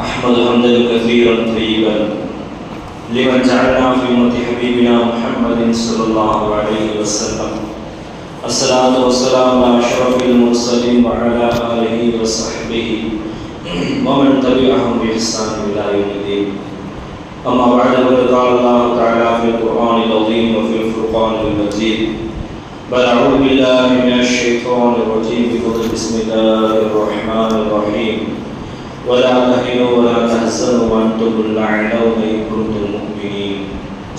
أحمد حمدا كثيرا طيبا لمن جعلنا في أمة حبيبنا محمد صلى الله عليه وسلم. الصلاة والسلام على أشرف المرسلين وعلى آله وصحبه ومن تبعهم بإحسان إلى يوم الدين. أما بعد، فقد قال الله تعالى في القرآن العظيم وفي الفرقان المجيد: بل أعوذ بالله من الشيطان الرجيم بسم الله الرحمن الرحيم ولا تهنوا ولا تحزنوا وأنتم الأعلون إن كنتم مؤمنين.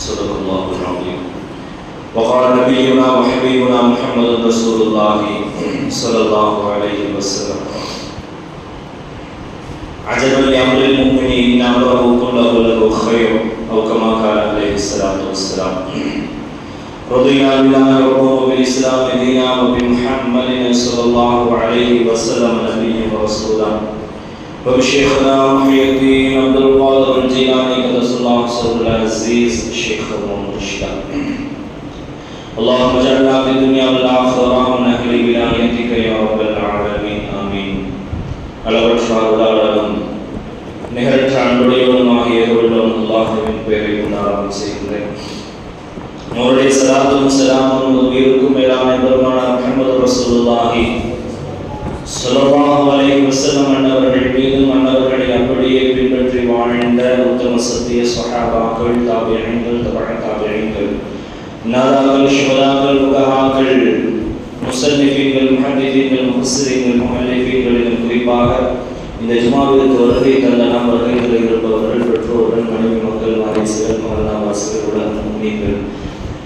صدق الله العظيم. وقال نبينا وحبيبنا محمد رسول الله صلى الله عليه وسلم: عجبا لأمر المؤمن إن أمره كله له خير، أو كما قال عليه الصلاة والسلام. رضينا بالله ربا وبالإسلام دينا وبمحمد صلى الله عليه وسلم نبيا ورسولا، وبشيخنا محي الدين عبد القادر الجيلاني قدس الله سره العزيز الشيخ المرشد. اللهم اجعلنا في الدنيا والآخرة من أهل ولايتك يا رب العالمين. آمين. அளவற்ற அருளாளரும் நிகழ்ச்சி அன்புடையவனுமாகிய அல்லாஹ்வின் பெயரை ஆரம்பம் செய்கின்றேன். அவருடைய ஸலாத்தும் ஸலாமும் உயிருக்கும் மேலான பெருமானார் முஹம்மது ரசூலுல்லாஹி ஸல்லல்லாஹு அலைஹி வஸல்லம் அன்னவர்கள் மீதும் அன்னவர்களை அப்படியே பின்பற்றி வாழ்ந்த உத்தம சத்திய ஸஹாபாக்கள், தாபிஈன்கள், தபஅ தாபிஈன்கள், நாதாக்கள், ஷுஹதாக்கள், ஃபுகஹாக்கள், முஸன்னிஃபீன்கள், முஹத்திதீன்கள், முஃபஸ்ஸிரீன்கள், முஅல்லிஃபீன்கள் என குறிப்பாக இந்த ஜுமாவிற்கு வருகை தந்த நாம் வருகைகளில் இருப்பவர்கள், பெற்றோர்கள், மனைவி, மக்கள், வாரிசுகள், மகனாவாசிகள், முஃமினீன்கள்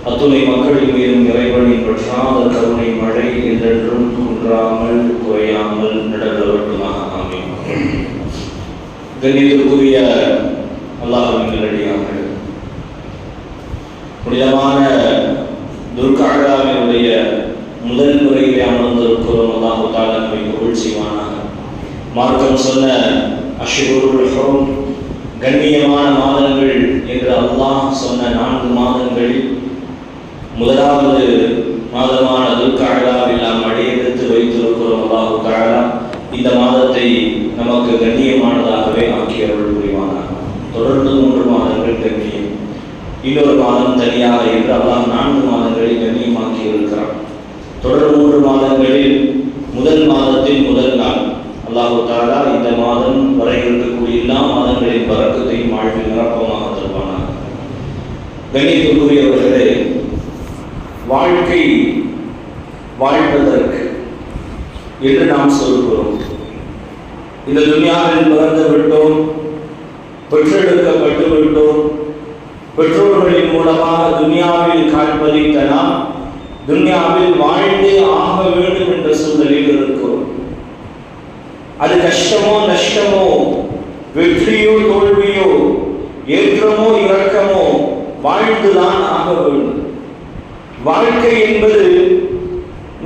அத்துணை மக்களின் மீதும் இறைவனின் பற்றாத கருணை மழை என்றென்றும் குன்றாமல் குறையாமல் நடவட்டுமாக. ஆமீன். கண்ணியத்திற்குரிய அல்லாஹ்வின் நல்லடியார்கள், புனிதமான துல்காடாவினுடைய முதல் முறையிலே அமர்ந்திருக்கிறோம். அல்லாஹ் தஆலா நம்மை கபூல் செய்வானாக. மார்க்கம் சொன்ன அஷ்ஹுருல் ஹுரும், கண்ணியமான மாதங்கள் என்று அல்லாஹ் சொன்ன 4 மாதங்களில் முதலாவது மாதமான துல்காடாவில் நாம் அடியெடுத்து வைத்திருக்கிறோம். அல்லாஹ் தஆலா இந்த மாதத்தை நமக்கு கண்ணியமானதாகவே ஆக்கி அருள் புரிவானாக. தொடர்ந்து 3 மாதங்கள் கண்ணியம், இன்னொரு மாதம் தனியாக என்று அல்லாஹ் 4 மாதங்களை கண்ணியமாக்கி இருக்கிறான். தொடர் 3 மாதங்களில் முதல் மாதத்தின் முதல் நாள் அல்லாஹ் தஆலா இந்த மாதம் வரை இருக்கக்கூடிய எல்லா மாதங்களின் பரக்கத்தையும் வாழ்வில் நிரப்பமாக தருவானாக. கண்ணியத்துக்குரியவர்களே, வாழ்க்கை வாழ்வதற்கு என்று நாம் சொல்கிறோம். இந்த துன்யாவில் பிறந்து விட்டோம், பெற்றெடுக்கப்பட்டு விட்டோம். பெற்றோர்களின் மூலமாக துன்யாவில் காண்பதித்த நாம் துன்யாவில் வாழ்ந்தே ஆக வேண்டும் என்ற சூழலில் இருக்கிறோம். அது கஷ்டமோ நஷ்டமோ, வெற்றியோ தோல்வியோ, ஏற்றமோ இறக்கமோ, வாழ்ந்துதான் ஆக வேண்டும். வாழ்க்கை என்பது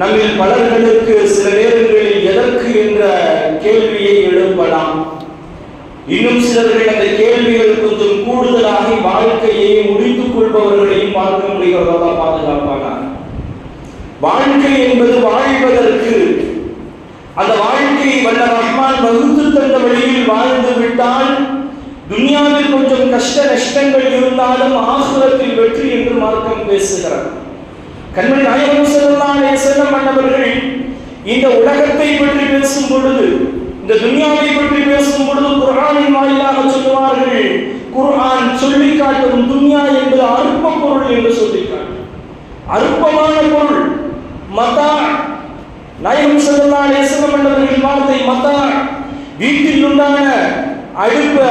நம்மில் பலர்களுக்கு சில நேரங்களில் எதற்கு என்ற கேள்வியை எழுப்பலாம். இன்னும் சிலர்கள் அந்த கேள்விகள் கொஞ்சம் கூடுதலாகி வாழ்க்கையை முடித்துக் கொள்பவர்களையும் பார்க்க முடிகிறதா? பாதுகாப்பானார். வாழ்க்கை என்பது வாழ்வதற்கு, அந்த வாழ்க்கையை வல்ல ரஹ்மான் வகுத்து தந்த வழியில் வாழ்ந்து விட்டால் துன்யாவில் கொஞ்சம் கஷ்ட நஷ்டங்கள் இருந்தாலும் ஆகிரத்தில் வெற்றி என்று மார்க்கம் பேசுகிறார். கண்மணி நாயகம் ஸல்லல்லாஹு அலைஹி வஸல்லம் அன்னவர்கள் இந்த உலகத்தை பற்றி பேசும் பொழுது, இந்த துன்யாவை பற்றி பேசும் பொழுது குர்ஆனின் வாயிலாக சொல்லுவார்கள், குர்ஆன் சொல்லி காட்டும் துன்யா என்பது அற்ப பொருள் என்று சொல்லி காட்டும். அற்பமான பொருள் மதா. நாயகம் ஸல்லல்லாஹு அலைஹி வஸல்லம் அன்னவர்கள் வார்த்தை மதா. வீட்டில் உண்டான அடுப்பு,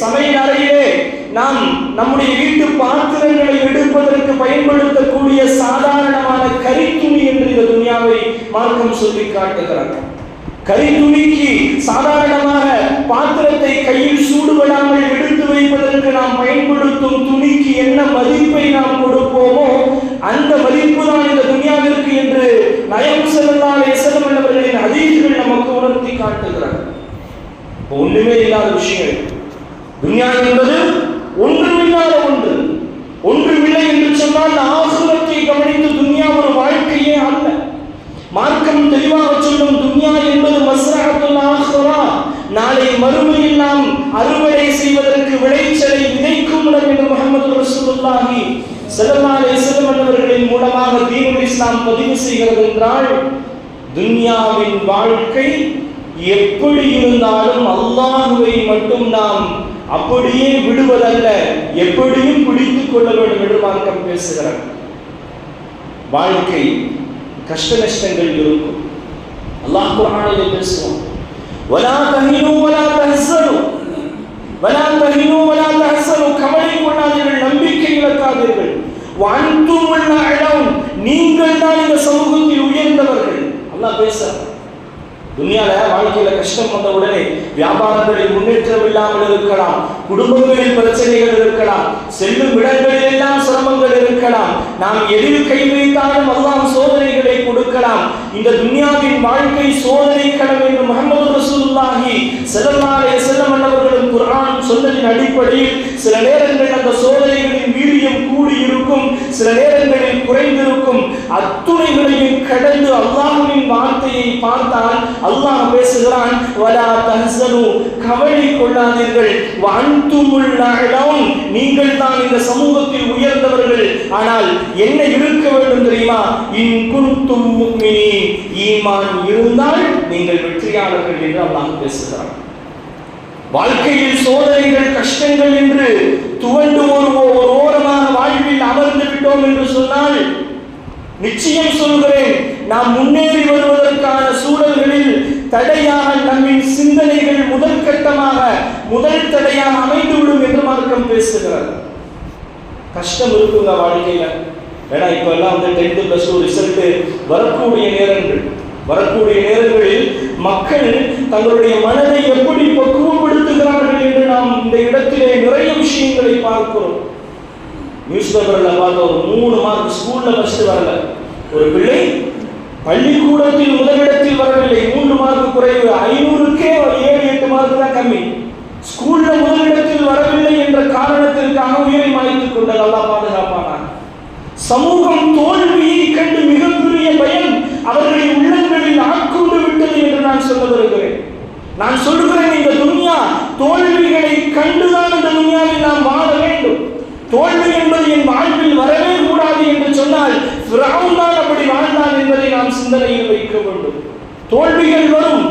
சமையல் அறையிலே நாம் நம்முடைய வீட்டு பாத்திரங்களை எடுப்பதற்கு பயன்படுத்தக்கூடிய சாதாரணமான கரித்துணி என்று இந்த துன்யாவை மார்க்கம் சொல்லி காட்டுகிறார். கரித்துணிக்கு சாதாரணமாக பாத்திரத்தை கையில் சூடுபடாமல் எடுத்து வைப்பதற்கு நாம் பயன்படுத்தும் துணிக்கு என்ன மதிப்பை நாம் கொடுப்போமோ அந்த மதிப்பு தான் இந்த துன்யாவிற்கு என்று நாயகம் ஸல்லல்லாஹு அலைஹி வஸல்லம் அவர்களின் ஹதீஸ்கள் நமக்கு உணர்த்தி காட்டுகிறார். ஒண்ணுமே இல்லாத விஷயம் துன்யா என்பது, ஒன்றுமில்லாத ஒன்று. ஒன்றுமில்லை என்று சொன்னால் ஆகிரத்தை கவனித்து துன்யா ஒரு வாழ்க்கையே அல்ல. மார்க்கம் தெளிவாக சொல்லும் துன்யா என்பது மஸ்ரஅத்துல் ஆஹிரா, நாளை ரசூலுல்லாஹி ஸல்லல்லாஹு அலைஹி வஸல்லம் அவர்களின் மூலமாக தீனுல் இஸ்லாம் பதிவு செய்கிறது என்றால், துன்யாவின் வாழ்க்கை எப்படி இருந்தாலும் அல்லாஹ்வை மட்டும் நாம் அப்படியே விடுவதல்ல, எப்படியும் பிடித்துக் கொள்ள வேண்டும் என்று மார்க்கம் பேசுகிறார். வாழ்க்கை கஷ்ட நஷ்டங்கள் இருக்கும். அல்லாஹ் குர்ஆனிலே பேசுவான், வலா தஹினு வலா தஹ்ஸனு வலா தஹினு வலா தஹ்ஸனு, கவலை கொள்ளாதீர்கள், நம்பிக்கை இழக்காதீர்கள், வஅன்துமுல் அஅலவுன், நீங்கள் தான் இந்த சமூகத்தில் உயர்ந்தவர்கள். அல்லாஹ் பேசுறார். துன்யால வாழ்க்கையில கஷ்டம் வந்த உடனே வியாபாரங்களில் முன்னேற்றம் இல்லாமல் இருக்கலாம், குடும்பங்களில் பிரச்சனைகள் இருக்கலாம், செல்லும் இடங்களில் எல்லாம் சிரமங்கள் இருக்கலாம், நாம் எதில் கை வைத்தாலும் அல்லாஹ் சோதனைகளை கொடுக்கலாம். இந்த துன்யாவின் வாழ்க்கை சோதனை களம் என்று முஹம்மது ரசூலுல்லாஹி ஸல்லல்லாஹு அலைஹி வஸல்லம் அவர்களும் குர்ஆன் சொன்னதின் அடிப்படையில் சில நேரங்களில் அந்த சோதனைகளின் வீரியம் கூடி இருக்கும், சில நேரங்களில் குறைந்திருக்கும். அத்துணைகளையும் கடந்து அல்லாஹ்வின் வார்த்தையை பார்த்தால் அல்லாஹ் பேசுகிறான், வலா தஹ்ஸனு, கவலை கொள்ளாதீர்கள், வஅன்துமுல் அஅலவுன், நீங்கள் தான் இந்த சமூகத்தில் உயர்ந்தவர்கள். ஆனால் என்ன இருக்க வேண்டும் தெரியுமா? இன் குன்தும் முஃமினீன், ஈமான் இருந்தால் நீங்கள் வெற்றியாளர்கள் என்று அல்லாஹ் பேசுகிறான். வாழ்க்கையில் சோதனைகள் கஷ்டங்கள் என்று துவண்டு ஒரு ஓரமாக வாழ்வில் அமர்ந்து விட்டோம் என்று சொன்னால், நிச்சயம் சொல்கிறேன், நாம் முன்னேறி வருவதற்கான சூழல்களில் தடையாக நம்மின் சிந்தனைகள் முதல் கட்டமாக முதல் தடையாக அமைந்துவிடும் என்று மார்க்கம் பேசுகிறார். கஷ்டம் இருக்குங்க வாழ்க்கையில. ஏன்னா இப்ப எல்லாம் 10th + 2 ரிசல்ட் வரக்கூடிய நேரங்களில் மக்கள் தங்களுடைய மனதை எப்படி பக்குவப்படுத்துகிறார்கள் என்று நாம் இந்த இடத்திலே நிறைய விஷயங்களை பார்க்கிறோம். நியூஸ் பேப்பர்ல பார்த்த ஒரு 3 மார்க் ஸ்கூல்ல ஃபர்ஸ்ட் வரல, ஒரு பிள்ளை பள்ளிக்கூடத்தில் முதலிடத்தில் வரவில்லை, 3 மார்க் குறைவு, 500க்கே 7-8 மார்க் தான் கம்மி. ஸ்கூல்ல முதலிடத்தில் வரவில்லை என்ற காரணத்திற்காக உயிரை மாய்த்துக் கொண்டது. அல்லாஹ் பாதுகாப்பானார். சமூகம் தோல்வியை கண்டு மிகப்பெரிய பயம் அவர்களின் உள்ளங்களில் ஆட்கொண்டு விட்டது என்று நான் சொல்ல வருகிறேன். நான் சொல்கிறேன், இந்த துன்யா தோல்விகளை கண்டுதான் இந்த துன்யாவில் நாம் வாழ வேண்டும். தோல்வி என்பது என் வாழ்வில் வரவே கூடாது என்று சொன்னால் ஃபிரௌன் தான் அப்படி வாழ்ந்தான் என்பதை நாம் சிந்தனையில் வைக்க வேண்டும். தோல்விகள் வரும்,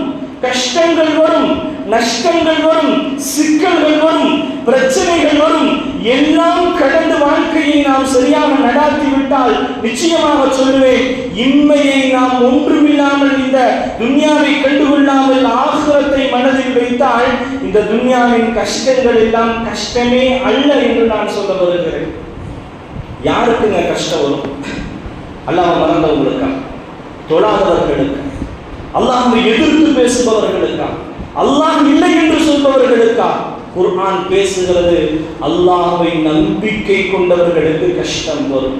கஷ்டங்கள் வரும், நஷ்டங்கள் வரும், சிக்கல்கள் வரும், பிரச்சனைகள் வரும். எல்லாம் கடந்து வாழ்க்கையை நாம் சரியாக நடாத்திவிட்டால் நிச்சயமாக சொல்லுவேன், இன்மையை நாம் ஒன்றுமில்லாமல் இந்த துன்யாவை கண்டுகொள்ளாமல் ஆகிரத்தை மனதில் வைத்தால் இந்த துன்யாவின் கஷ்டங்கள் எல்லாம் கஷ்டமே அல்ல என்று நான் சொல்ல வருகிறேன். யாருக்குங்க கஷ்டம் வரும்? அல்லாஹ் மறந்தவங்களுக்கா? தொழாதவர்களுக்கா? அல்லாஹ்வை எதிர்த்து பேசுபவர்களுக்கா? அல்லாஹ் இல்லை என்று சொல்பவர்களுக்கா? குர்ஆன் பேசுகிறது, அல்லாஹ்வை நம்பிக்கை கொண்டவர்களுக்கு கஷ்டம் வரும்.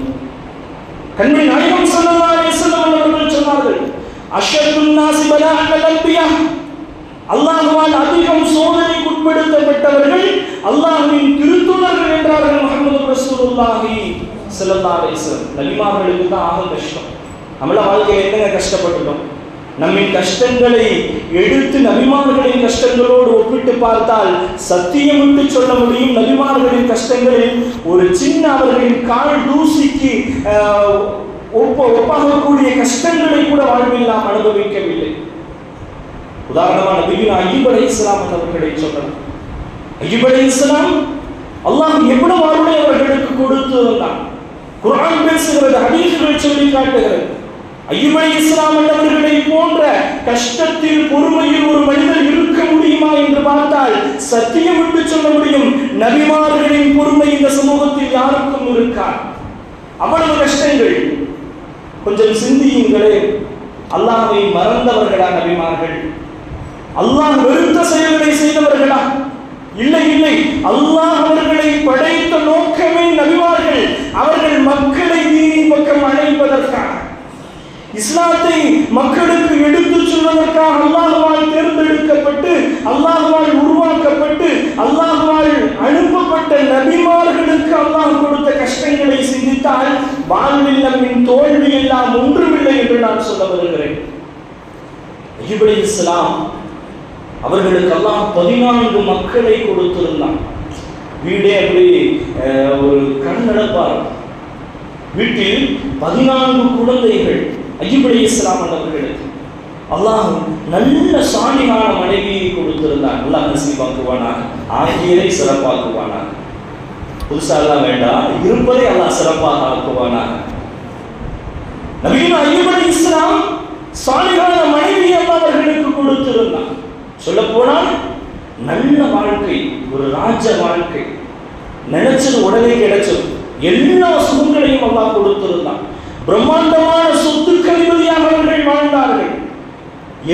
கண்மணி நாயகம் ஸல்லல்லாஹு அலைஹி வஸல்லம் அவர்கள் சொன்னார்கள், அஷத்துன் நாஸி பலாஅன் அல்-அன்பியா, அல்லாஹ்வால் அதிகம் சோதனைக்கு உட்படுத்தப்பட்டவர்கள் அல்லாஹ்வின் திருத்தூதர்கள் என்றார்கள் முஹம்மது ரசூலுல்லாஹி ஸல்லல்லாஹு அலைஹி வஸல்லம். நபிமார்களுக்கு தான் ஆக கஷ்டம். நம்மள வாழ்க்கையில் என்னங்க கஷ்டப்பட்டுட்டோம்? நம்மின் கஷ்டங்களை எடுத்து நபிமார்களின் கஷ்டங்களோடு ஒப்பிட்டு பார்த்தால் சத்தியமிட்டு சொல்ல முடியும், நபிமார்களின் கஷ்டங்களில் ஒரு சின்ன அவர்களின் கால் தூசிக்கு ஒப்பாகக்கூடிய கஷ்டங்களை கூட வாழ்வில் நாம் அனுபவிக்கவில்லை. உதாரணமாக நபியின் அய்யூப் அலைஹிஸ்ஸலாம் அவர்களை சொல்லலாம். அய்யூப் அலைஹிஸ்ஸலாம் அல்லாஹ் எவ்வளவு அருளை அவர்களுக்கு கொடுத்து வந்தான். குர்ஆன் பேசுகிறது, ஹதீஸ்கள் சொல்லி காட்டுகிறது. அய்யூப் அலைஹிஸ்ஸலாம் அவர்களை போன்ற கஷ்டத்தில் பொறுமையில் ஒரு மனிதர் இருக்க முடியுமா என்று பார்த்தால் சத்தியம் விட்டு சொல்ல முடியும், நபிமார்களின் பொறுமை இந்த சமூகத்தில் யாருக்கும் இருக்காது. அவ்வளவு கஷ்டங்கள். கொஞ்சம் சிந்தியுங்களே, அல்லாஹ்வை மறந்தவர்களா நபிமார்கள்? அல்லாஹ் வெறுத்த செயல்களை செய்தவர்களா? இல்லை இல்லை. அல்லாஹ் அவர்களை படைத்த நோக்கமே நபிமார்கள் அவர்கள் மக்களை தீனின் பக்கம் அழைப்பதற்காக, இஸ்லாத்தை மக்களுக்கு எடுத்துச் சொல்வதற்காக அல்லாஹ்வால் தேர்ந்தெடுக்கப்பட்டு அல்லாஹ்வால் உருவாக்கப்பட்டு அல்லாஹ்வால் அனுப்பப்பட்ட நபிமார்களுக்கு அல்லாஹ் கொடுத்த கஷ்டங்களை சிந்தித்தால் வாழ்வில் நம்மின் தோல்வி எல்லாம் ஒன்றுமில்லை என்று நான் சொல்ல வருகிறேன். அய்யூப் அலைஹிஸ்ஸலாம் அவர்களுக்கு அல்லாஹ் 14 மக்களை கொடுத்திருந்தான். வீடே அப்படி ஒரு கண்ணடப்பார். வீட்டில் 14 குழந்தைகள். அய்யூப் அலைஹிஸ்ஸலாம் அவர்களுக்கு அல்லாஹ் நல்ல சாலிகான மனைவியை கொடுத்திருந்தான். அல்லாஹ் நசீபாக்குவானாக, ஆகியரை சிறப்பாக்குவானாக. புதுசா எல்லாம் வேண்டாம், இருப்பதை அல்லாஹ் சிறப்பாக ஆக்குவானாக. நபிகள் அய்யூப் அலைஹிஸ்ஸலாம் சாலிகான மனைவியை அல்லாஹ் அவர்களுக்கு கொடுத்திருந்தான். சொல்ல போனால் நல்ல வாழ்க்கை, ஒரு ராஜ வாழ்க்கை, நினைச்சது உடனே கிடைச்சது. எல்லா சுகங்களையும் அல்லாஹ் கொடுத்திருந்தான். பிரம்மாண்டமான சொத்துக்கள் அவர்கள் வாழ்ந்தார்கள்.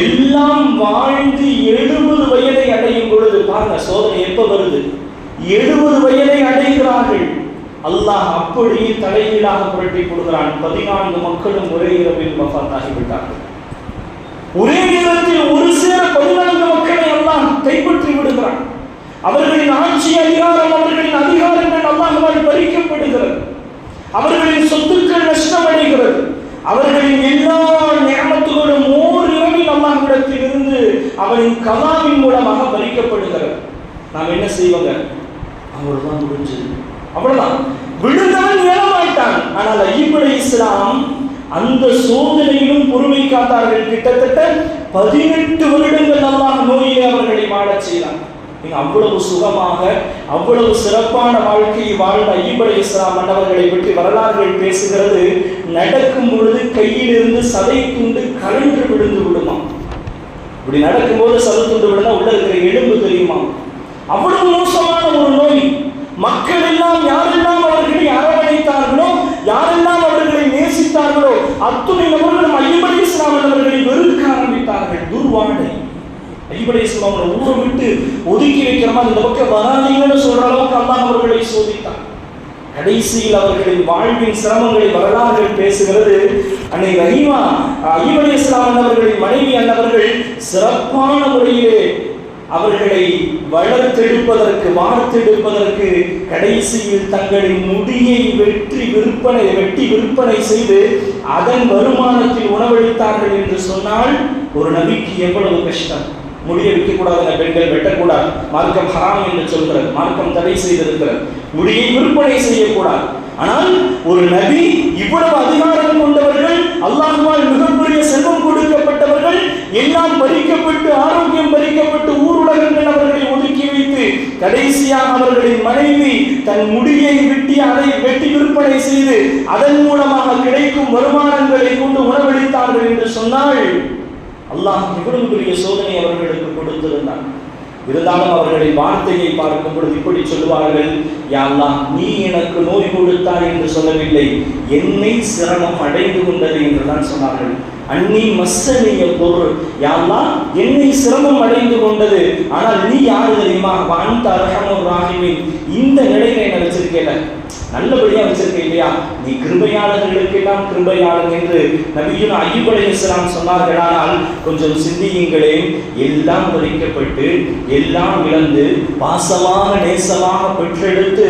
எல்லாம் வாழ்ந்து 70 வயதை அடையும் பொழுது, பாருங்க சோதனை எப்ப வருது, 70 வயதை அடைகிறார்கள். அல்லாஹ் அப்படியே தலைகீழாக புரட்டி கொடுக்கிறான். 14 மக்களும் ஒரே இரவில் வஃபாத் ஆகிவிட்டார்கள். ஒரே நேரத்தில் ஒரு சேர 14 மக்களை அல்லாஹ் கைப்பற்றி விடுகிறான். அவர்களின் ஆட்சி அதிகாரம், அவர்களின் அதிகாரங்கள் அல்லாஹ்வால் பறிக்கப்படுகிறது. அவர்களின் சொத்துக்கள் நஷ்டமடைகிறது. அவர்களின் எல்லா நியமத்துகளும் ஓரிரவில் அல்லாஹ்விடத்தில் இருந்து அவரின் கலாவின் மூலமாக பறிக்கப்படுகிறது. நாம் என்ன செய்வாங்க? அவர்தான் முடிஞ்சது, அவ்வளவுதான். விழுந்தவன் ஏறமாட்டான். ஆனால் அய்யூப் அலைஹிஸ்ஸலாம் அந்த சோதனையிலும் பொறுமை காத்தார்கள். கிட்டத்தட்ட 18 வருடங்கள் அல்லாஹ் நோயிலே அவர்களை வாழச் செய்தான். அவ்வளவு சுகமாக, அவ்வளவு சிறப்பான வாழ்க்கையை வாழ்ந்த அய்யூப் அலைஹிஸ்ஸலாம் மன்னவர்களை பற்றி வரலாறுகள் பேசுகிறது. நடக்கும் பொழுது கையிலிருந்து சதை துண்டு கலன்று விழுந்து விடுமா. இப்படி நடக்கும் போது சதை துண்டு விழுந்தா உள்ள இருக்கிற எலும்பு தெரியுமா. அவ்வளவு மோசமான ஒரு நோய். மக்கள் எல்லாம் யாரெல்லாம் அவர்களை அரவணைத்தார்களோ, யாரெல்லாம் அவர்களை நேசித்தார்களோ அத்துணை நபர்களும் அய்யூப் அலைஹிஸ்ஸலாம் அவர்களை வெறுக்க ஆரம்பித்தார்கள். துர்வாடை. அய்யூப் அலைஹிஸ்ஸலாம் ஊரை விட்டு ஒதுக்கி வைக்கிற மாதிரி இந்த பக்கம் வராதீங்கன்னு சொல்ற அளவுக்கு அல்லாஹ் அவர்களை சோதித்தான். கடைசியில் அவர்களின் வாழ்வின் சிரமங்களை வரலாறுகள் பேசுகிறது. அன்னை ரஹீமா அய்யூப் அலைஹிஸ்ஸலாம் அவர்களின் மனைவி அன்னவர்கள் சிறப்பான முறையிலே அவர்களை வளர்த்தெடுப்பதற்கு, வார்த்தெடுப்பதற்கு கடைசியில் தங்களின் முடியை வெட்டி விற்பனை செய்து அதன் வருமானத்தில் உணவளித்தார்கள் என்று சொன்னால் ஒரு நபிக்கு எவ்வளவு கஷ்டம். முடியை விற்கக்கூடாது, பெண்கள் வெட்டக்கூடாது, மார்க்கம் ஹராம் என்று சொல்கிறது, மார்க்கம் தடை செய்திருக்கிறது. முடியை விற்பனை செய்யக்கூடாது. ஆனால் ஒரு நபி, இவ்வளவு அதிகாரம் கொண்டவர்கள், அல்லாஹ்வால் மிகப்பெரிய செல்வம் கொடுக்கப்பட்டவர்கள், எல்லாம் பறிக்கப்பட்டு ஆரோக்கியம் பறிக்கப்பட்டு ஊருலகங்கள் அவர்களை ஒதுக்கி வைத்து கடைசியாக அவர்களின் மனைவி தன் முடியை வெட்டி அதை வெட்டி விற்பனை செய்து அதன் மூலமாக கிடைக்கும் வருமானங்களை கொண்டு உணவளித்தார்கள் என்று சொன்னால் அல்லாஹ் இவ்வளவு பெரிய சோதனை அவர்களுக்கு கொடுத்திருந்தான். இருந்தாலும் அவர்களின் வார்த்தையை பார்க்கும் பொழுது இப்படி சொல்லுவார்கள், யா அல்லாஹ், நீ எனக்கு நோய் கொடுத்தாய் என்று சொல்லவில்லை, என்னை சிரமம் அடைந்து கொண்டது என்றுதான் சொன்னார்கள். அன்னி மஸ்ஸனிய பொருள், யா அல்லாஹ், என்னை சிரமம் அடைந்து கொண்டது. ஆனால் நீ யாரு தெரியுமா? அன்த அர்ஹமுர் ராஹிமீன். இந்த நிலையில என்ன வச்சிருக்கேல, நல்லபடியா வச்சிருக்க இல்லையா? நீ கிருபையாளர்களுக்கெல்லாம் கிருபையாளன் என்று நபியுனா அய்யூப் அலைஹிஸ்ஸலாம் சொன்னார்கள். ஆனால் கொஞ்சம் சிந்தியுங்களே, எல்லாம் பறிக்கப்பட்டு, எல்லாம் இழந்து, பாசமாக நேசமாக பெற்றெடுத்து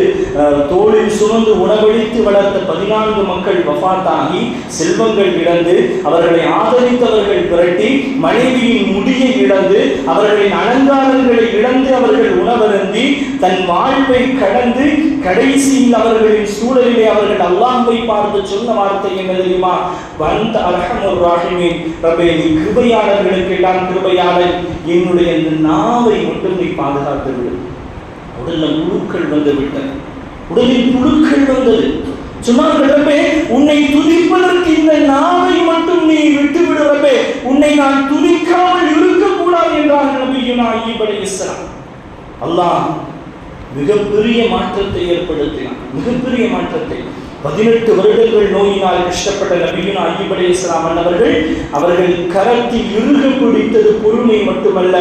தோளில் சுமந்து உணவளித்து வளர்த்த 14 மக்கள் வஃபாத்தாகி செல்வங்கள் இழந்து, அவர்களை ஆதரித்தவர்கள் விரட்டி, மனைவியின் முடியை இழந்து, அவர்களின் அலங்காரங்களை இழந்து, அவர்கள் உணவருந்தி தன் வாழ்வை கடந்து கடைசியில் அவர்களின் சூழலிலே அவர்கள் அல்லாஹ்வை பார்த்து சொன்ன வார்த்தை என்ன தெரியுமா? வந்த அர்ஹமுர் ராஹிமீன், ரப்பே, நீ கிருபையாளர்களுக்கு எல்லாம் கிருபையாளன், என்னுடைய இந்த நாவை மட்டும் நீ பாதுகாத்து விடு. உடல்ல புழுக்கள் வந்து விட்டன, உடலில் புழுக்கள் வந்தது. சொன்னார்கள், ரப்பே, உன்னை துதிப்பதற்கு இந்த நாவை மட்டும் நீ விட்டு விடு ரப்பே, உன்னை நான் துதிக்காமல் இருக்கக்கூடாது என்றார்கள் நபியுனா அய்யூப் அலைஹிஸ்ஸலாம். அல்லாஹ் மிகப்பெரிய மாற்றத்தை ஏற்படுத்தினார், மிகப்பெரிய மாற்றத்தை. 18 வருடங்கள் நோயினால் கஷ்டப்பட்ட நபியுனா அய்யூப் அலைஹிஸ்ஸலாம் அவர்கள் கரத்தில் இறுக பிடித்தது பொறுமை மட்டுமல்ல,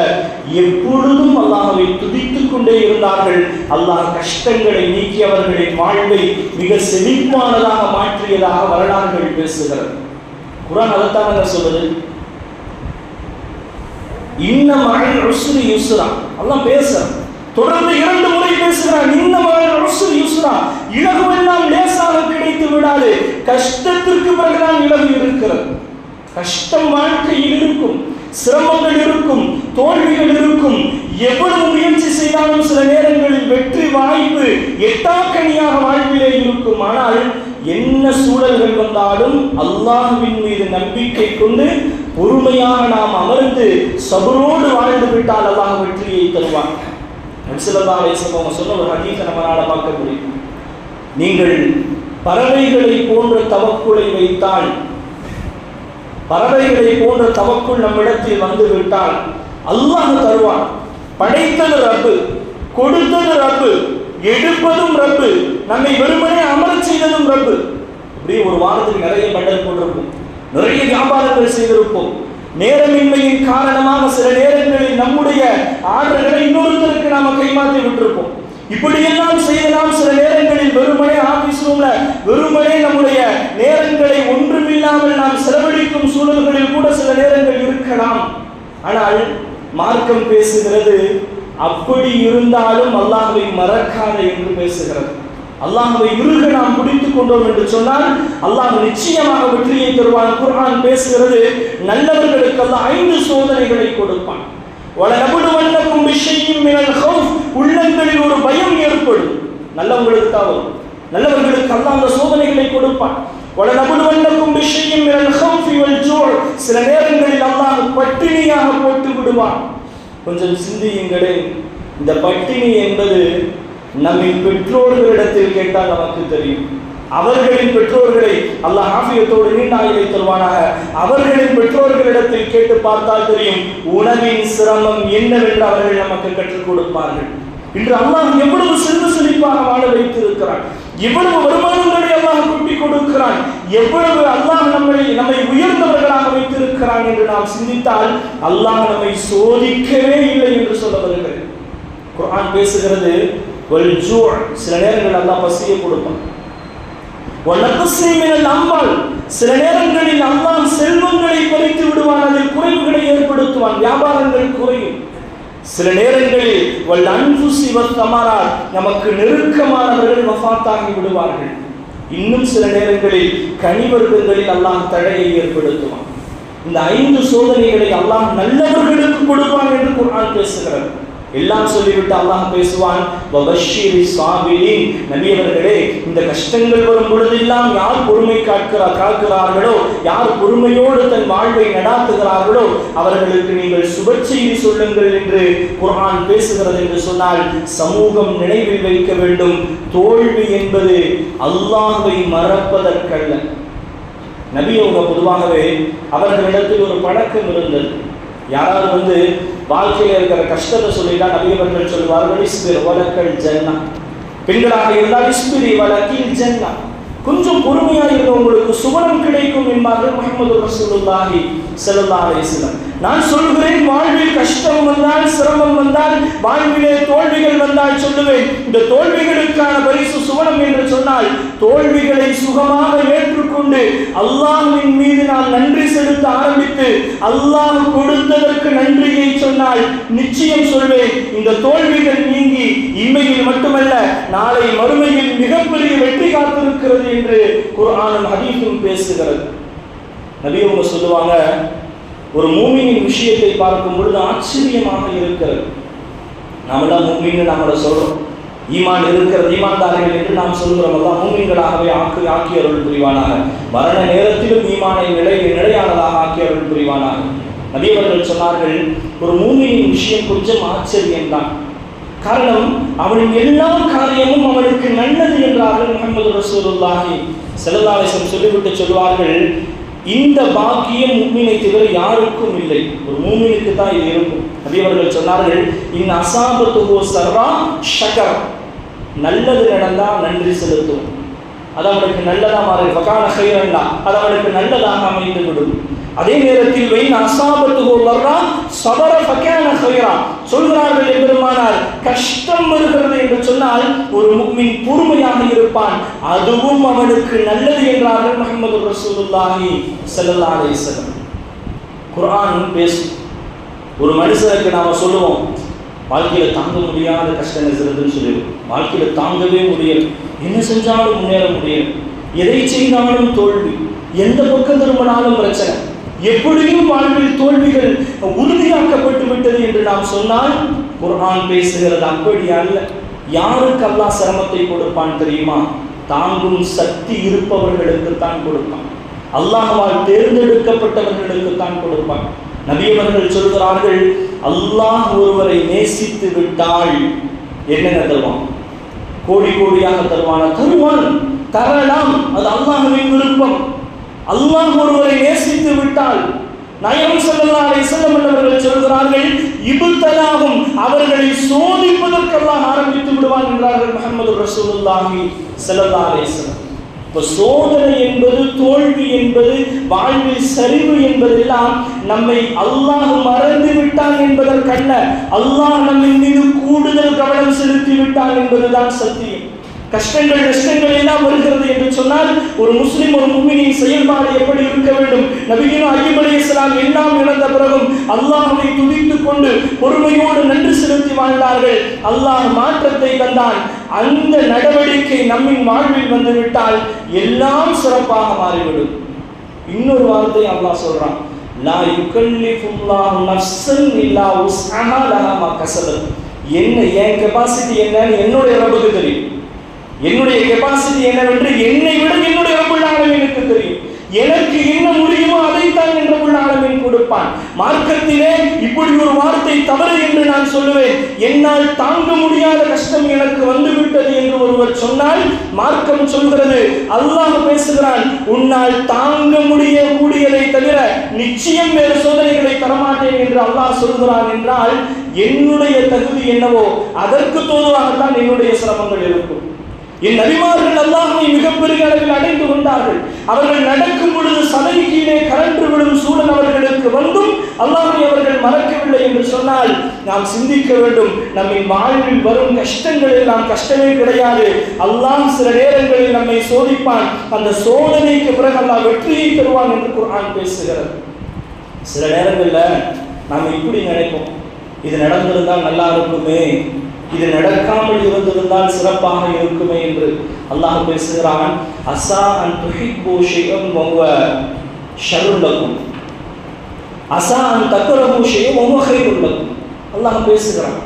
எப்பொழுதும் அல்லாஹ்வை துதித்துக் கொண்டே இருந்தார்கள். அல்லாஹ் கஷ்டங்களை நீக்கி அவர்களின் வாழ்வை மிக செழிப்பானதாக மாற்றியதாக வரலாறுகள் பேசுகிறது. குர்ஆன் அதைத்தான் சொல்லுது. இன்ன மஅல் உஸ்ரி யுஸ்ரா. அல்லாஹ் பேசுறான், தொடர்ந்து 2 முறை பேசுகிறான். இன்ன மஅல் உஸ்ரி யுஸ்ரா, இலகுவெல்லாம் லேசாக கிடைத்து விடாது, கஷ்டத்திற்கு பிறகுதான் இலகு இருக்கிறது. கஷ்டம் வாழ்க்கையில் இருக்கும், சிரமங்கள் இருக்கும், தோல்விகள் இருக்கும், எவ்வளவு முயற்சி செய்தாலும் சில நேரங்களில் வெற்றி வாய்ப்பு எட்டாக்கணியாக வாழ்விலே இருக்கும். ஆனால் என்ன சூழல்கள் வந்தாலும் அல்லாஹ்வின் மீது நம்பிக்கை கொண்டு பொறுமையாக நாம் அமர்ந்து சபரோடு வாழ்ந்து விட்டால் அல்லாஹ் வெற்றியை தருவான். ஸல்லல்லாஹு அலைஹி வஸல்லம் சொன்ன ஒரு ஹதீஸை நம்மளால பார்க்க முடியும். நீங்கள் பறவைகளை போன்ற தவக்குலை வைத்தால், பறவைகளை போன்ற தவக்குள் நம்மிடத்தில் வந்து விட்டால் அல்லாஹ் தருவான். படைத்தது ரப்பு, கொடுத்தது ரப்பு, எடுப்பதும் ரப்பு, நம்மை வெறுமனே அமரச் செய்ததும் ரப்பு. இப்படி ஒரு வாரத்துக்கு நிறைய பண்டல் போட்டிருப்போம், நிறைய வியாபாரங்கள் செய்திருப்போம். நேரமின்மையின் காரணமாக சில நேரங்களில் நம்முடைய ஆர்டர்களை இன்னொருத்தருக்கு நாம கைமாற்றி விட்டிருப்போம். இப்படியெல்லாம் செய்யலாம். சில நேரங்களில் வெறுமனே ஆபீஸ் ரூம்ல வெறுமனே நம்முடைய நேரங்களை ஒன்றுமில்லாமல் நாம் செலவழிக்கும் சூழல்களில் கூட சில நேரங்கள் இருக்கலாம். ஆனால் மார்க்கம் பேசுகிறது, அப்படி இருந்தாலும் அல்லாஹ்வை மறக்காத என்று பேசுகிறது. அல்லாஹ்வை இறுக நாம் பிடித்துக் கொண்டோம் என்று சொன்னால் அல்லாஹ் நிச்சயமாக வெற்றியை தருவான். குர்ஆன் பேசுகிறது, நல்லவர்களுக்கு அல்லாஹ் 5 சோதனைகளை கொடுப்பான். வலனபுலுவன்னகும் பிஷைஇன் மினல் ஹௌஃப், உள்ளங்களில் ஒரு பயம் ஏற்படும். நல்லவங்களுக்கு தான், நல்லவர்களுக்கு அல்லாஹ் அந்த சோதனைகளை கொடுப்பான். வலனபுலுவன்னகும் பிஷைஇன் மினல் ஹௌஃபி வல் ஜூ', சில நேரங்களில் அல்லாஹ் பட்டினியாக போட்டு விடுவான். கொஞ்சம் சிந்தியுங்களே, இந்த பட்டினி என்பது நம்மை பெற்றோர்களிடத்தில் கேட்டால் நமக்கு தெரியும். அவர்களின் பெற்றோர்களை அல்லாஹ் ஆஃபியத்தோடு நீண்ட ஆயுளை தருவானாக. அவர்களின் பெற்றோர்களிடத்தில் கேட்டு பார்த்தால் தெரியும் உணவின் சிரமம் என்னவென்று அவர்கள் நமக்கு கற்றுக் கொடுப்பார்கள். இன்று அல்லாஹ் எவ்வளவு செல்வ செழிப்பாக வாழ வைத்திருக்கிறான், எவ்வளவு வருமானங்களை அல்லாஹ் கூட்டி கொடுக்கிறான், எவ்வளவு அல்லாஹ் நம்மை உயர்ந்தவர்களாக வைத்திருக்கிறான் என்று நாம் சிந்தித்தால் அல்லாஹ் நம்மை சோதிக்கவே இல்லை என்று சொல்ல வருகிறது. குர்ஆன் பேசுகிறது, வல் ஜூ', சில நேரங்களில் அல்லாஹ் பசியை கொடுப்பான். வலக்ஸி மினல் அம்வால், சில நேரங்களில் அல்லாஹ் செல்வங்களை பறித்து விடுவான், அதில் குறைவுகளை ஏற்படுத்துவான், வியாபாரங்கள் குறையும். சில நேரங்களில் வல் அன்ஃபுஸி வத் தமராத், நமக்கு நெருக்கமானவர்கள் வஃபாத்தாகி விடுவார்கள். இன்னும் சில நேரங்களில் கனிவர்க்கங்களில் அல்லாஹ் தடையை ஏற்படுத்துவான். இந்த 5 சோதனைகளை அல்லாஹ் நல்லவர்களுக்கு கொடுப்பான் என்று குர்ஆன் பேசுகிறது. எல்லாம் சொல்லிவிட்டு அல்லாஹ் பேசுவான், வபஷிரி சாபிரீன், நபி அவர்களே, இந்த கஷ்டங்கள் வரும் பொழுதெல்லாம் யார் பொறுமை காக்கிறார்களோ, யார் பொறுமையோடு தன் வாழ்வை நடாத்துகிறார்களோ அவர்களுக்கு நீங்கள் சுப செய்தி சொல்லுங்கள் என்று குர்ஆன் பேசுகிறது. என்று சொன்னால் சமூகம் நினைவில் வைக்க வேண்டும், தோல்வி என்பது அல்லாஹ்வை மறப்பதற்கல்ல. நபி அவங்க பொதுவாகவே அவர்களிடத்தில் ஒரு பழக்கம் இருந்தது. யாராவது வாழ்க்கையில் இருக்கிற கஷ்டத்தை சொல்லிட்டா நபி அவர்கள் சொல்வார்கள், இஸ்பிர் வலக்கல் ஜன்னா. பெண்களாக இருந்தால் இஸ்பிரி வலக்கில் ஜன்னா, கொஞ்சம் பொறுமையாக இருந்த உங்களுக்கு சுவனம் கிடைக்கும் என்பார்கள் முஹம்மது ரசூலுல்லாஹி ஸல்லல்லாஹு அலைஹி வஸல்லம். நான் சொல்கிறேன், வாழ்வில் கஷ்டம் வந்தால், சிரமம் வந்தால், வாழ்விலே தோல்விகள் வந்தால் சொல்லுவேன், இந்த தோல்விகளுக்கான பரிசு சுவனம் என்று சொன்னால் தோல்விகளை சுகமாக ஏற்றுக்கொண்டு அல்லாஹ்வின் மீது நாம் நன்றி செலுத்த ஆரம்பித்து அல்லாஹ் கொடுத்ததற்கு நன்றியை சொன்னால் நிச்சயம் சொல்வேன், இந்த தோல்விகள் நீங்கி இம்மையில் மட்டுமல்ல நாளை மறுமையில் மிகப்பெரிய வெற்றி காத்திருக்கிறது என்று குர்ஆனும் ஹதீஸும் பேசுகிறது. நபி அவங்க சொல்லுவாங்க, ஒரு மூமினின் விஷயத்தை பார்க்கும் பொழுது ஆச்சரியமாக இருக்கிறது. நாமெல்லாம் மூமின்னு நம்மளை சொல்றோம், ஈமான் இருக்கிறது, ஈமான்தார்கள் என்று நாம் சொல்கிறோம். எல்லாம் மூமின்களாகவே ஆக்கி அருள் புரிவானாக. மரண நேரத்திலும் ஈமானை நிலையானதாக ஆக்கி அருள் புரிவானாக. நபி அவர்கள் சொன்னார்கள், ஒரு மூமினின் விஷயம் கொஞ்சம் ஆச்சரியம்தான். காரணம், அவனின் எல்லா காரியமும் அவனுக்கு நல்லது என்றார்கள் முஹம்மது ரசூலுல்லாஹி ஸல்லல்லாஹு அலைஹி வஸல்லம் சொல்லிவிட்டு சொல்வார்கள், இந்த பாக்கியம் முஃமினை தவிர யாருக்கும் இல்லை, ஒரு மூமினுக்கு தான் இது இருக்கும். நபி அவர்கள் சொன்னார்கள், இன் அஸாபத்துஹு ஸர்ரா ஷக்கர், நல்லது நடந்தா நன்றி செலுத்தும், அது அவனுக்கு நல்லதா மாறி ஃபகான கைரன்னா, அது அவனுக்கு நல்லதாக அமைந்து விடும். அதே நேரத்தில் வைன் அஸாபத்துஹு ضرா ஸபர ஃபகான கைரா, சொல்கிறார்கள் எம்பெருமானார், கஷ்டம் வருகிறது என்று சொன்னால் ஒரு முஃமின் பொறுமையாக இருப்பான், அதுவும் அவனுக்கு நல்லது என்றார்கள் முஹம்மது ரசூலுல்லாஹி ஸல்லல்லாஹு அலைஹி வஸல்லம். குர்ஆன் பேசும். ஒரு மனுஷனுக்கு நாம சொல்லுவோம், வாழ்க்கையில தாங்க முடியாத கஷ்டங்கள் இருக்குதுன்னு சொல்லுவோம். வாழ்க்கையில தாங்கவே முடியல, என்ன செஞ்சாலும் முன்னேற முடியல, எதை செய்தாலும் தோல்வி, எந்த பக்கம் திரும்பினாலும் பிரச்சனை, எப்படியும் வாழ்வில் தோல்விகள் உறுதியாக்கப்பட்டு விட்டது என்று நாம் சொன்னால் குர்ஆன் பேசுகிறது அப்படி அல்ல. யாருக்கு அல்லாஹ் சிரமத்தை கொடுப்பான் தெரியுமா? தாங்கும் சக்தி இருப்பவர்களுக்கு தான் கொடுப்பான். அல்லாஹ்வால் தேர்ந்தெடுக்கப்பட்டவர்களுக்கு தான் கொடுப்பான். நபி அவர்கள் சொல்கிறார்கள், அல்லாஹ் ஒருவரை நேசித்து விட்டால் என்னென்ன தருவான்? கோடி கோடியாக தருவானா? தருவான், தரலாம். அது அல்லாஹ்வின் விருப்பம். அல்லாஹ் ஒருவரை நேசித்து விட்டால் நாயகம் ஸல்லல்லாஹு அலைஹி வஸல்லம் அவர்கள் சொல்கிறார்கள், இப்தலாஹும் அவர்களை சோதிப்பதற்கு அல்லாஹ் ஆரம்பித்து விடுவான் என்றார்கள் முஹம்மது ரசூலுல்லாஹி ஸல்லல்லாஹு அலைஹி வஸல்லம். இப்போ சோதனை என்பது, தோல்வி என்பது, வாழ்வில் சரிவு என்பதெல்லாம் நம்மை அல்லாஹ் மறந்து விட்டான் என்பதற்கல்ல, அல்லாஹ் நம்மின் மீது கூடுதல் கவனம் செலுத்தி விட்டான் என்பதுதான் சத்தியம். கஷ்டங்கள் நஷ்டங்கள் எல்லாம் வருகிறது என்று சொன்னால் ஒரு முஸ்லிம், ஒரு முஃமினின் செயல்பாடு எப்படி இருக்க வேண்டும்? நபிகள் அய்யூப் அலைஹிஸ்ஸலாம் எல்லாம் இழந்த பிறகும் அல்லாஹ்வை துதித்துக் கொண்டு பொறுமையோடு நன்றி செலுத்தி வாழ்ந்தார்கள். அல்லாஹ் மாற்றத்தை தந்தான். அந்த நடவடிக்கை நம்மின் வாழ்வில் வந்துவிட்டால் எல்லாம் சிறப்பாக மாறிவிடும். இன்னொரு வார்த்தை அல்லாஹ் சொல்றான், லா யுகல்லிஃபுல்லாஹு நஃப்ஸன் இல்லா உஸ்அஹா லஹா மா கஸபத். என்ன என் கெபாசிட்டி என்னன்னு என்னுடைய ரப்புக்கு தெரியும். என்னுடைய கெபாசிட்டி என்னவென்று என்னை விட என்னுடைய ரப்புல் ஆலமீனுக்கு தெரியும். எனக்கு என்ன முடியுமோ அதைத்தான் என் ரப்புல் ஆலமீன் கொடுப்பான். மார்க்கத்திலே இப்படி ஒரு வார்த்தை தவறு என்று நான் சொல்லுவேன். என்னால் தாங்க முடியாத கஷ்டம் எனக்கு வந்துவிட்டது என்று ஒருவர் சொன்னால் மார்க்கம் சொல்கிறது, அல்லாஹ் பேசுகிறான், உன்னால் தாங்க முடியக்கூடியதை தவிர நிச்சயம் வேறு சோதனைகளை தரமாட்டேன் என்று அல்லாஹ் சொல்கிறான். என்றால் என்னுடைய தகுதி என்னவோ அதற்கு தோதுவாகத்தான் என்னுடைய சிரமங்கள் இருக்கும். என் நபிமார்கள் அல்லாஹ்வை மிகப்பெரிய அளவில் அடைந்து கொண்டார்கள். அவர்கள் நடக்கும் பொழுது சதை கீழே கரண்டு விடும் சூழல் அவர்களுக்கு வந்தும் அல்லாஹ்வை அவர்கள் மறக்கவில்லை என்று சொன்னால் நாம் சிந்திக்க வேண்டும், நம்மின் வாழ்வில் வரும் கஷ்டங்கள் எல்லாம் கஷ்டமே கிடையாது. அல்லாஹ் சில நேரங்களில் நம்மை சோதிப்பான். அந்த சோதனைக்கு பிறகு அல்லாஹ் வெற்றியை தருவான் என்று குர்ஆன் பேசுகிறது. சில நேரங்களில் நாம் இப்படி நினைப்போம், இது நடந்திருந்தால் நல்லா இருக்குமே, இது நடக்காமல் இருந்திருந்தால் சிறப்பாக இருக்குமே என்று. அல்லாஹ் பேசுகிறான், அஸா அன் துஹிப்பு ஷைஅன் வஹுவ ஷர்ருன் லக்கும், அஸா அன் தக்ரஹு ஷைஅன் வஹுவ கைருன் லக்கும். அல்லாஹ் பேசுகிறான்,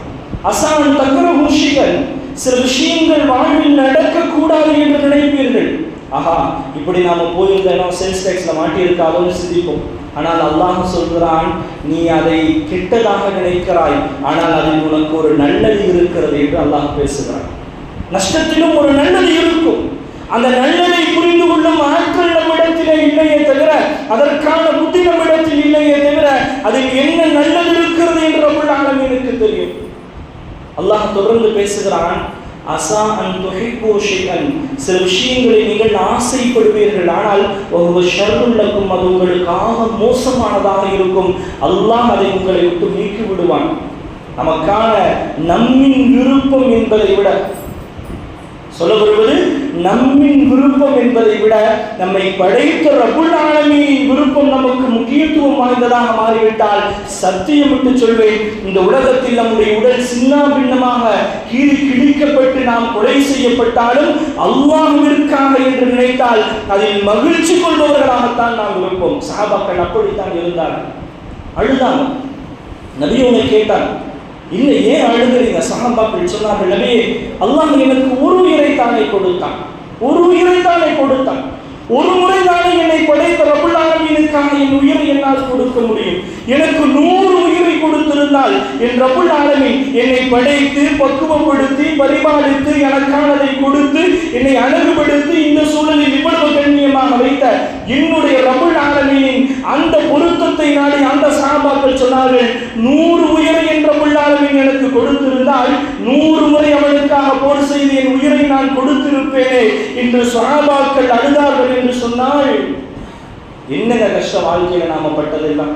அஸா அன் தக்ரஹு ஷைஅன், சில விஷயங்கள் வாழ்வில் நடக்கக்கூடாது என்று நினைப்பீர்கள். ஆஹா, இப்படி நாம போயிருந்தோம், சேல்ஸ் டாக்ஸ்ல மாட்டி இருக்காதோன்னு சிந்திப்போம். ஆனால் அல்லாஹ் சொல்கிறான், நீ அதை கெட்டதாக நினைக்கிறாய், ஆனால் அதில் உனக்கு ஒரு நல்லது இருக்கிறது என்று அல்லாஹ் பேசுகிறான். நஷ்டத்திலும் ஒரு நல்லது இருக்கும். அந்த நல்லதை புரிந்து கொள்ளும் ஆட்கள் நம்மிடத்திலே இல்லையே தவிர, அதற்கான புத்தி நம்மிடத்தில் இல்லையே தவிர, அதில் என்ன நல்லது இருக்கிறது என்று ரப்புல் ஆலமீனுக்கு தெரியும். அல்லாஹ் தொடர்ந்து பேசுகிறான், அஸா அன் துஹிப்பு ஷைஅன், சில விஷயங்களை நீங்கள் ஆசைப்படுவீர்கள், ஆனால் வஹுவ ஷர்ருன் லக்கும், அது உங்களுக்காக மோசமானதாக இருக்கும். அல்லாஹ் அதை உங்களை விட்டு நீக்கி விடுவான். நமக்கான நம்மின் விருப்பம் என்பதை விட, சொல்ல வருவது நம்மின் விருப்பம் என்பதை விட நம்மை படைத்த ரப்புல் ஆலமீனின் விருப்பம் நமக்கு முக்கியத்துவம் வாய்ந்ததாக மாறிவிட்டால், சத்தியம் விட்டு சொல்வேன், இந்த உலகத்தில் நம்முடைய உடல் சின்ன பின்னமாக கீறி கிழிக்கப்பட்டு நாம் கொலை செய்யப்பட்டாலும் அல்லாஹ்விற்காக என்று நினைத்தால் அதில் மகிழ்ச்சி கொள்பவர்களாகத்தான் நாம் இருப்போம். சஹாபாக்கள் அப்படித்தான் இருந்தார்கள். அழுதாங்க. நபி உன்னை கேட்டார், இல்லை ஏன் அழுகிறீங்க? சஹாபாக்கள் சொன்னார்கள், நபியே, அல்லாஹ் எனக்கு ஒரு உயிரை தானே கொடுத்தான், ஒரு உயிரை தானே கொடுத்தான், ஒரு முறை தானே என்னை படைத்த ரப்புல் ஆலமீனுக்காக என் உயிரை என்னால் கொடுக்க முடியும். எனக்கு 100 உயிரை கொடுத்திருந்தால் என் ரப்புல் ஆலமீன் என்னை படைத்து பக்குவப்படுத்தி பரிபாலித்து எனக்கானதை கொடுத்து என்னை அழகுபடுத்தி இந்த சூழலில் இவ்வளவு கண்ணியமாக வைத்த என்னுடைய ரப்புல் ஆலமீனின் அந்த பொருத்தத்தை நாடி அந்த சஹாபாக்கள் சொன்னார்கள், 100 உயிரை என் ரப்புல் ஆலமீன் எனக்கு கொடுத்திருந்தால் 100 முறை அவனுக்காக போர் செய்து என் உயிரை நான் கொடுத்திருப்பேனே என்று சஹாபாக்கள் அழுதார்கள் என்று சொன்னால், என்னங்க கஷ்ட வாழ்க்கையில நாம பட்டதெல்லாம்.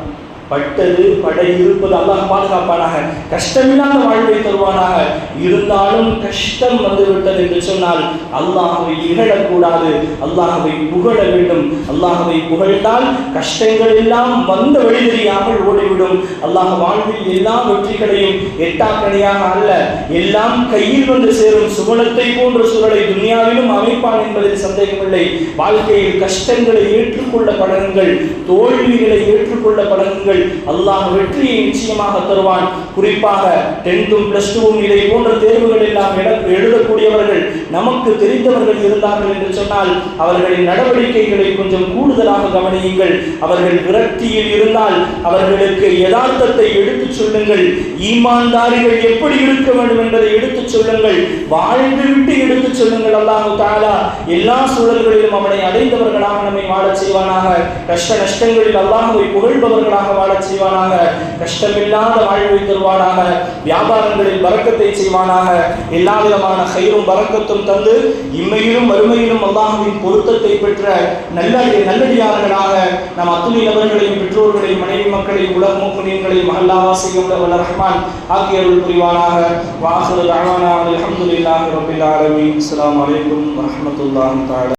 பட்டது பட இருப்பது அல்லாஹ் பாதுகாப்பானாக, கஷ்டமில்லாத வாழ்வை தருவானாக. இருந்தாலும் கஷ்டம் வந்துவிட்டது என்று சொன்னால் அல்லாஹ்வை இகழக்கூடாது, அல்லாஹ்வை புகழ வேண்டும். அல்லாஹ்வை புகழ்ந்தால் கஷ்டங்கள் எல்லாம் வந்த வழி தெரியாமல் ஓடிவிடும். அல்லாஹ் வாழ்வில் எல்லா வெற்றிகளையும் எட்டாக்கணியாக அல்ல, எல்லாம் கையில் வந்து சேரும் சுவனத்தை போன்ற சூழலை துனியாவிலும் அமைப்பான் என்பதில் சந்தேகமில்லை. வாழ்க்கையில் கஷ்டங்களை ஏற்றுக்கொள்ள பழகுங்கள், தோல்விகளை ஏற்றுக்கொள்ள பழகுங்கள். அல்லாஹ் வெற்றியை நிச்சயமாக தருவான். குறிப்பாக 10th + 2 இதை போன்ற தேர்வுகள் எல்லாம் எழுதக்கூடியவர்கள் நமக்கு தெரிந்தவர்கள் இருந்தார்கள் என்று சொன்னால் அவர்களின் நடவடிக்கைகளை கொஞ்சம் கூடுதலாக கவனியுங்கள். அவர்கள் விரக்தியில் இருந்தால் அவர்களுக்கு யதார்த்தத்தை எடுத்துச் சொல்லுங்கள். ஈமான்தாரிகள் எப்படி இருக்க வேண்டும் என்பதை எடுத்துச் சொல்லுங்கள். வாழ்ந்து விட்டு எடுத்துச் சொல்லுங்கள். அல்லாஹ் தஆலா எல்லா சூழல்களிலும் அவனை அடைந்தவர்களாக நம்மை வாழச் செய்வானாக. கஷ்ட நஷ்டங்களில் அல்லாஹ்வை புகழ்பவர்களாக வாழச் செய்வானாக. கஷ்டமில்லாத வாழ்வை தருவானாக. வியாபாரங்களில் பரக்கத்தை செய்வானாக. எல்லா விதமான கைரும் பரக்கத்தும் தந்து இம்மையிலும் மறுமையிலும் அல்லாஹ்வின் பொருத்தத்தை பெற்ற நல்லடியார்களாக நம் அத்துணை நபர்களையும் பெற்றோர்களையும் மனைவி மக்களையும் உலக முஃமினீன்களையும் அல்லாஹ்வாசியும் வல்ல ரஹ்மான் ஆக்கி அருள் புரிவானாக. வாஹிரு தஅவானா அல்ஹம்துலில்லாஹி ரப்பில் ஆலமீன். அஸ்ஸலாமு அலைக்கும் வரஹ்மத்துல்லாஹி தஆலா.